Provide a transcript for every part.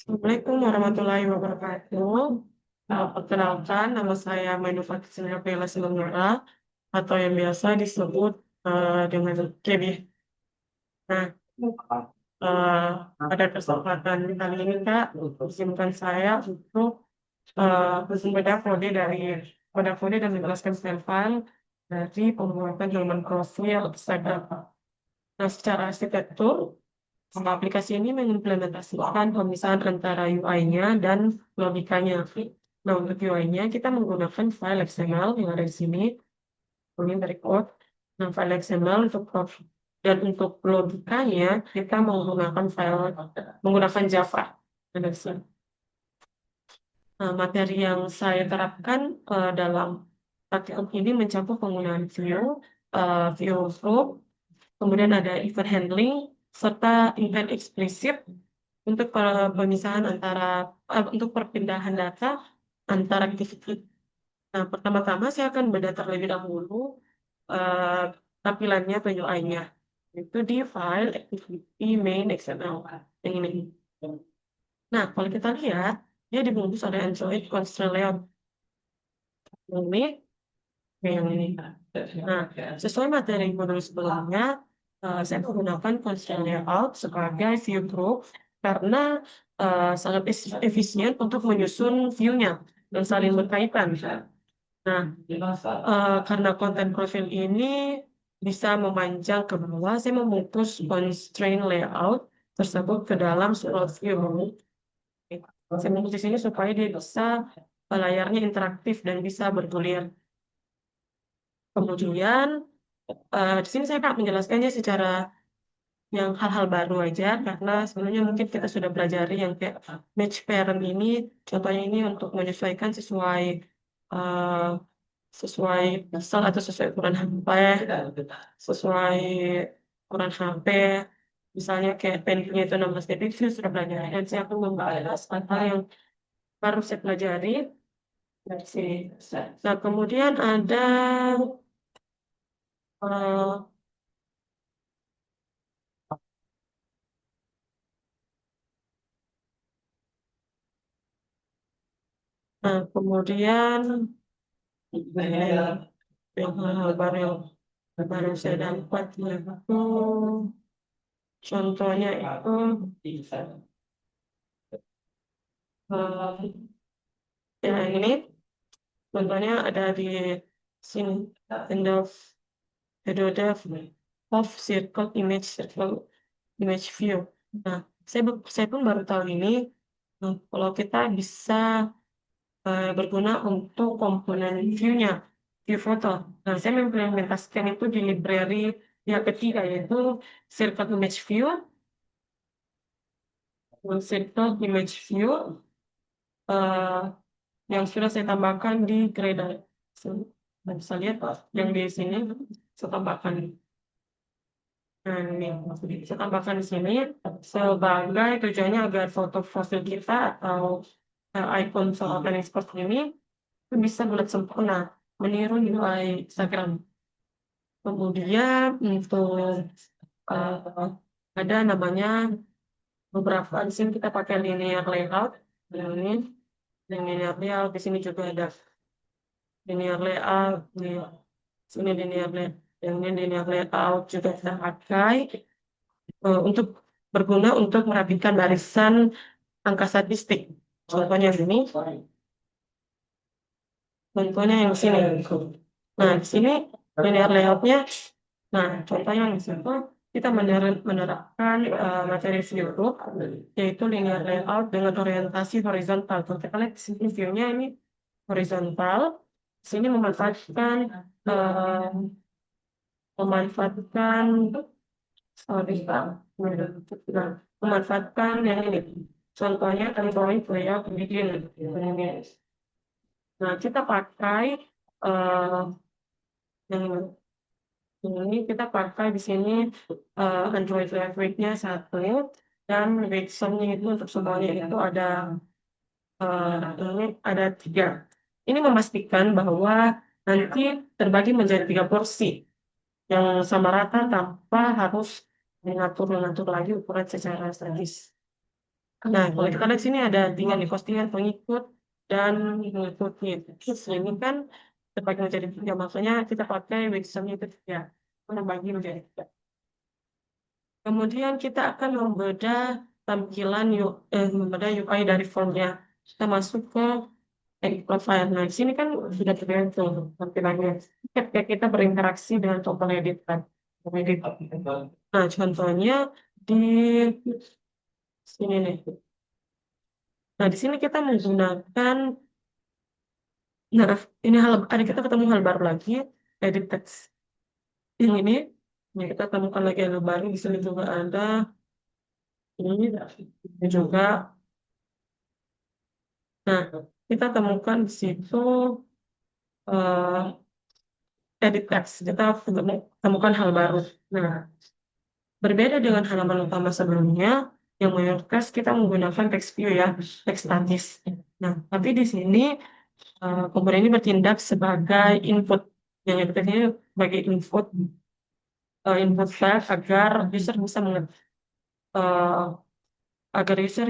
Assalamualaikum warahmatullahi wabarakatuh. Perkenalkan, nama saya Mainufa Bella Simanjorang atau yang biasa disebut dengan Kebi. Nah, eh, pada kesempatan kali ini Kak, izinkan saya untuk berbeda kode dan menjelaskan file dari pembuatan halaman profil Instagram. Nah, secara arsitektur, aplikasi ini mengimplementasikan pemisahan antara UI-nya dan logikanya. Nah, untuk UI-nya kita menggunakan file XML yang ada di sini, ini dari code. Nah, file XML dan untuk logikanya kita menggunakan Java. Ada di sini. Nah, materi yang saya terapkan dalam praktikum ini mencakup penggunaan view group, kemudian ada event handling, serta event eksplisit untuk pemisahan untuk perpindahan data antara activity. Nah, pertama-tama saya akan berdata terlebih dahulu eh, tampilannya atau UI-nya. Itu di file activity main XML. Yang ini. Nah, kalau kita lihat, dia dibungkus oleh Android Constraint Layout. Yang ini, yang ini. Nah, sesuai materi modul sebelumnya, saya menggunakan Constraint Layout sebagai view group karena sangat efisien untuk menyusun view-nya dan saling berkaitan. Nah, karena konten profil ini bisa memanjang ke bawah, saya membungkus constraint layout tersebut ke dalam scroll view. Saya bungkus di sini supaya dia bisa layarnya interaktif dan bisa bergulir. Kemudian di sini saya akan menjelaskannya secara yang hal-hal baru aja karena sebenarnya mungkin kita sudah pelajari yang kayak match parent ini, contohnya ini untuk menyesuaikan uh, sesuai pasal atau sesuai ukuran HP, sesuai ukuran HP. Misalnya kayak pendingnya itu 16 dpi, saya sudah pelajari dan saya akan membahas hal yang baru saya pelajari dari sini. Nah, kemudian ada uh, kemudian yang hal-hal baru yang baru saya dapat yaitu contohnya itu eh, ya ini contohnya ada di sini end of circle image view. Nah, saya pun baru tahu ini. Nah, kalau kita bisa berguna untuk komponen view foto. Nah, saya mengimplementasikan itu di library yang ketiga yaitu circle image view, eh, yang sudah saya tambahkan di Gradle. Bisa lihat yang di sini saya tambahkan. Nah, ini saya tambahkan di sini sebagai tujuannya agar foto profil kita atau icon sorotan yang seperti ini itu bisa bulat sempurna, meniru UI Instagram. Kemudian untuk eh, ada namanya beberapa di sini kita pakai linear layout. Ini linear layout di sini juga ada linear layout di sini yang ini linear layout juga kita pakai untuk berguna untuk merapikan barisan angka statistik. Contohnya ini, contohnya yang di sini. Nah, di sini linear layoutnya. Nah, contohnya yang di sini kita menerapkan materi view group, yaitu linear layout dengan orientasi horizontal. Kalau kita lihat di sini view-nya ini horizontal. Di sini eh, memanfaatkan sorry, Pak. Nah, memanfaatkan yang ini. Contohnya Android layout begin. Nah, kita pakai eh, yang ini kita pakai di sini Android Leverage-nya 1 dan Watson-nya itu untuk semuanya itu ini ada 3. Ini memastikan bahwa nanti terbagi menjadi 3 porsi yang sama rata tanpa harus mengatur lagi ukuran secara statis. Nah, kalau kita lihat sini ada 3 nih, postingan pengikut dan mengikuti. Terus ini kan terbagi menjadi 3, maksudnya kita pakai website itu 3, membagi menjadi 3. Kemudian kita akan tampilan membedah UI dari formnya. Kita masuk ke edit profile. Nah, di sini kan sudah terlihat tuh tampilannya. Ketika kita berinteraksi dengan tombol edit kan. Tombol edit. Nah, contohnya di sini nih. Nah, di sini kita menggunakan, nah, ada kita ketemu hal baru lagi, edit text. Ini kita temukan lagi hal baru. Di sini juga ada ini juga. Nah, kita temukan di situ eh, edit text. Kita temukan hal baru. Nah, berbeda dengan halaman utama sebelumnya, yang mayoritas kita menggunakan text view ya, text statis. Nah, tapi di sini komponen ini bertindak sebagai input. Yang ini sebagai input file agar user bisa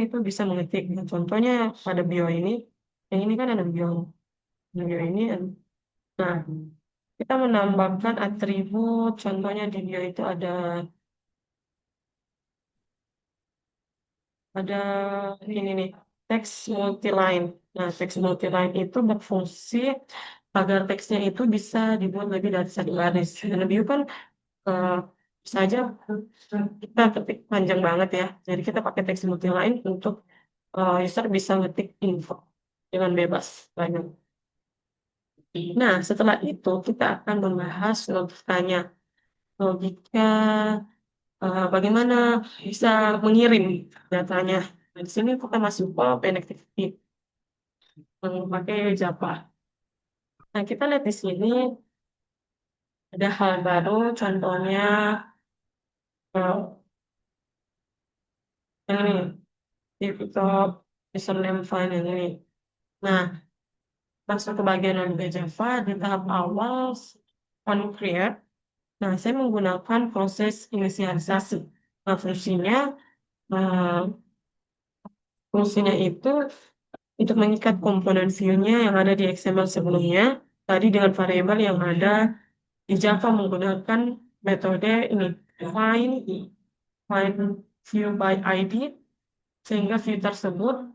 itu bisa mengetik. Nah, contohnya pada bio ini, yang ini kan ada bio. Bio ini, nah kita menambahkan atribut. Contohnya di bio itu ada ini nih, teks multiline. Nah, teks multiline itu berfungsi agar teksnya itu bisa dibuat lebih dari satu baris. Dan bio kan eh, bisa aja kita ketik panjang banget ya. Jadi kita pakai teks multiline untuk user bisa ngetik info dengan bebas banyak. Nah, setelah itu kita akan membahas logikanya. Logika bagaimana bisa mengirim datanya. Nah, di sini kita masuk ke connectivity memakai Java. Nah, kita lihat di sini ada hal baru, contohnya eh, yang ini, desktop username file yang ini. Nah, masuk ke bagian logika Java di tahap awal on create. Nah, saya menggunakan proses inisialisasi. Nah, eh, fungsinya itu untuk mengikat komponen view-nya yang ada di XML sebelumnya, tadi dengan variabel yang ada di Java menggunakan metode ini, find find view by ID, sehingga view tersebut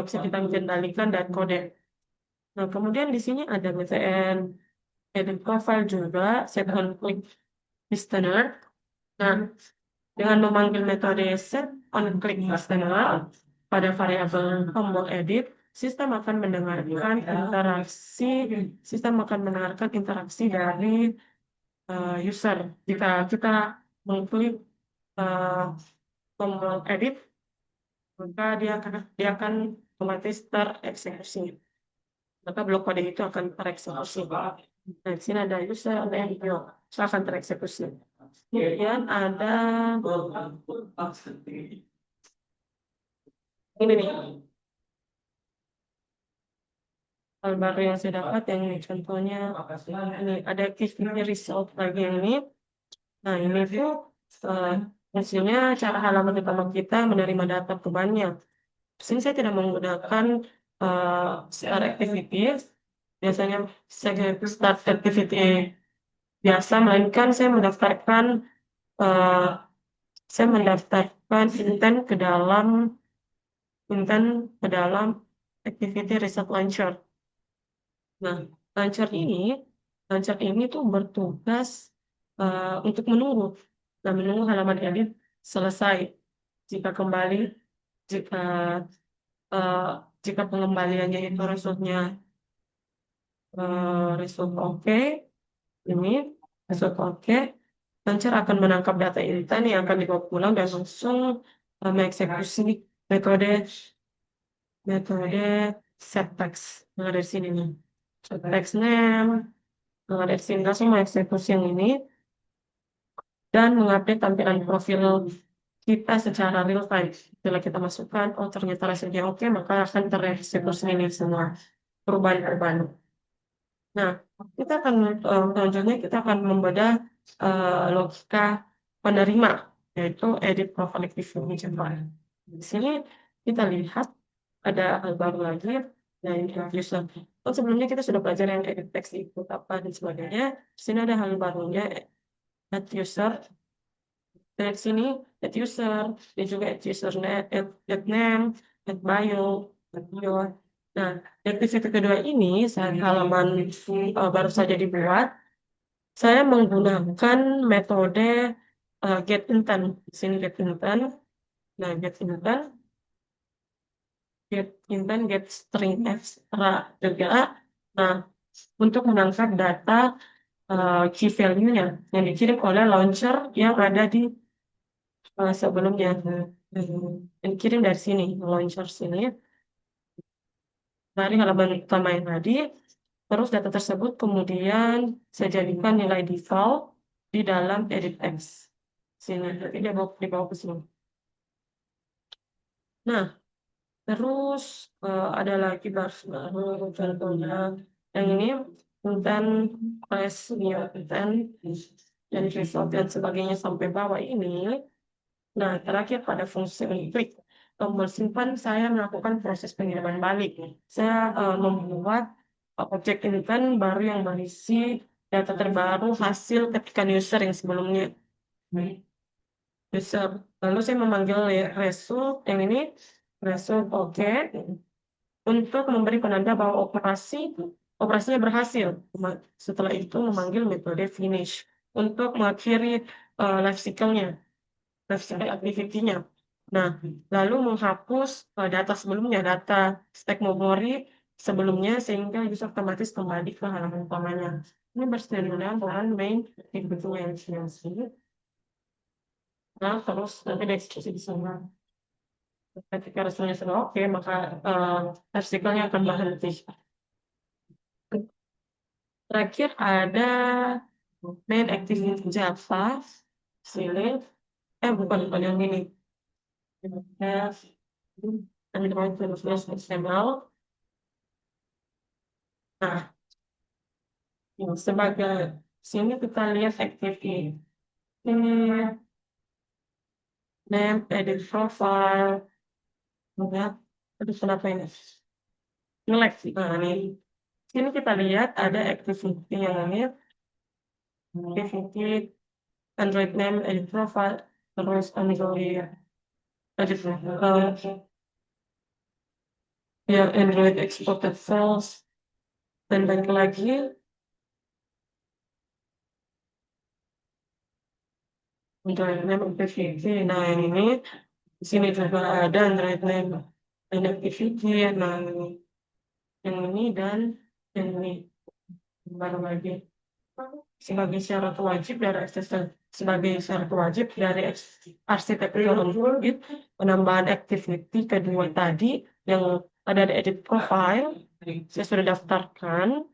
bisa kita kendalikan dan kode. Nah, kemudian di sini ada btn edit profile juga, set on click listener. Nah, dengan memanggil metode set on click listener pada variabel tombol edit, sistem akan mendengarkan interaksi dari user. Jika kita mengklik eh, tombol edit, maka dia akan otomatis tereksekusi. Maka blok kode itu akan tereksekusi. Nah, di sini ada user, ada yang video, akan tereksekusi. Kemudian ada ini nih, hal baru yang saya dapat yang ini contohnya ini ada activity result lagi yang ini. Nah, ini tuh eh, hasilnya cara halaman utama kita menerima data perubahannya. Di sini saya tidak menggunakan start activity, biasanya saya start activity biasa, melainkan eh, saya mendaftarkan intent ke dalam activity result launcher. Nah, launcher ini, launcher ini tuh bertugas untuk menunggu, menunggu halaman edit selesai. Jika kembali, jika eh, jika pengembaliannya itu result oke, ini result oke, launcher akan menangkap data intent yang akan dibawa pulang dan langsung mengeksekusi metode metode set text yang ada di sini nih. Set text name, yang ada di sini langsung mengeksekusi yang ini dan mengupdate tampilan profil kita secara real time. Bila kita masukkan, oh ternyata hasilnya oke, maka akan tereksekusi ini semua perubahan-perubahan. Nah, selanjutnya kita akan membedah logika penerima, yaitu edit profile activity Java. Di sini kita lihat ada hal baru lagi, yaitu user. Oh, sebelumnya kita sudah belajar yang edit text input apa dan sebagainya. Di sini ada hal barunya, add user. Dari sini add user, dan juga add user add name, add bio, add bio. Nah, di aktivitas kedua ini saat halaman baru saja dibuat, saya menggunakan metode get intent. Di sini get intent. Nah, get string extra juga. Nah, untuk menangkap data key value-nya yang dikirim oleh launcher yang ada di sebelumnya. Yang dikirim dari sini, launcher sini, dari halaman utama yang tadi. Terus data tersebut kemudian saya jadikan nilai default di dalam edit text. Sini, jadi dia dibawa ke sini. Nah, terus ada lagi baru contohnya yang ini konten press new konten dan result dan sebagainya sampai bawah ini. Nah, terakhir pada fungsi klik tombol simpan saya melakukan proses pengiriman balik. Saya membuat objek intent baru yang berisi data terbaru hasil ketikan user yang sebelumnya. User. Lalu saya memanggil result yang ini result oke untuk memberi penanda bahwa operasinya berhasil. Setelah itu memanggil metode finish untuk mengakhiri life cycle-nya, life cycle activity-nya. Nah, lalu menghapus data sebelumnya, data stack memory sebelumnya sehingga user otomatis kembali ke halaman utamanya. Ini bersedia dengan main activity-nya yang sini. Nah, terus nanti dieksekusi di sana. Ketika responnya sudah oke, maka artikelnya akan berhenti. Terakhir ada main activity Java, sini. Bukan yang ini. Android plus XML. Nah, sebagai sini kita lihat activity. Ini name, edit profile. Ya, terus kenapa ini? Nge-lag sih. Nah, ini. Sini kita lihat ada activity yang ini. Activity Android name, edit profile, terus Android edit ya Android exported files dan banyak lagi. Android name activity. Nah, yang ini di sini juga ada Android name dan activity. Nah, yang ini dan yang ini baru lagi. Sebagai syarat wajib dari arsitektur Android, penambahan activity kedua tadi yang ada di edit profile saya sudah daftarkan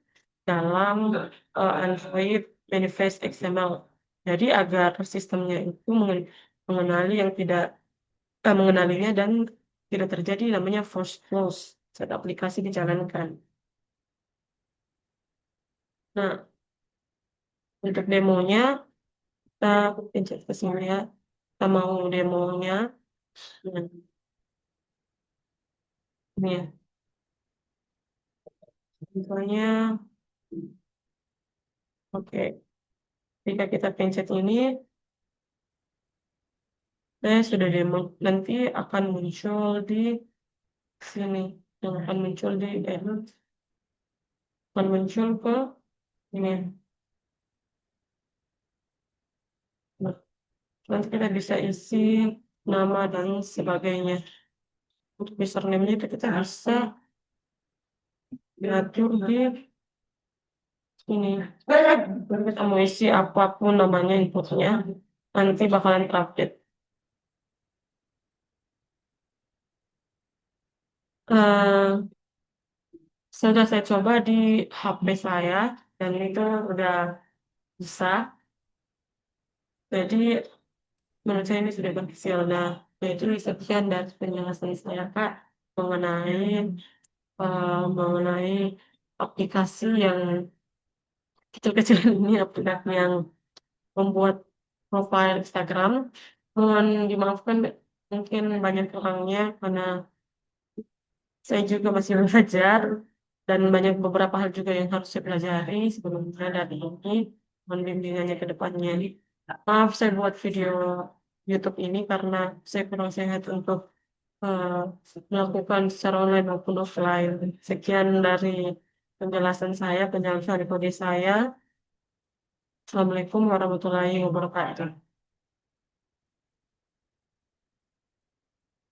dalam Android manifest XML. Jadi agar sistemnya itu mengenali yang tidak mengenalinya dan tidak terjadi namanya false close saat aplikasi dijalankan. Nah, untuk demonya kita pencet ke sini ya. Kita mau demonya. Nah, ini ya. Contohnya, oke. Jika kita pencet ini, sudah demo. Nanti akan muncul di sini. Yang akan muncul di edit. Akan muncul ke ini. Nah, nanti kita bisa isi nama dan sebagainya. Untuk username-nya itu kita bisa diatur di ini. Kalau kita mau isi apapun namanya inputnya, nanti bakalan terupdate. Eh, sudah saya coba di HP saya dan itu udah bisa. Jadi menurut saya ini sudah berhasil. Nah, itu sekian dari penjelasan saya Kak mengenai mengenai aplikasi yang kecil-kecil ini, aplikasi yang membuat profil Instagram. Mohon dimaafkan mungkin banyak kurangnya karena Saya juga masih belajar dan banyak beberapa hal juga yang harus saya pelajari sebelumnya dari ini membimbingannya ke depannya. Maaf saya buat video YouTube ini karena saya kurang sehat untuk eh, melakukan secara online maupun offline. Sekian dari penjelasan saya, penjelasan kode saya. Assalamualaikum warahmatullahi wabarakatuh.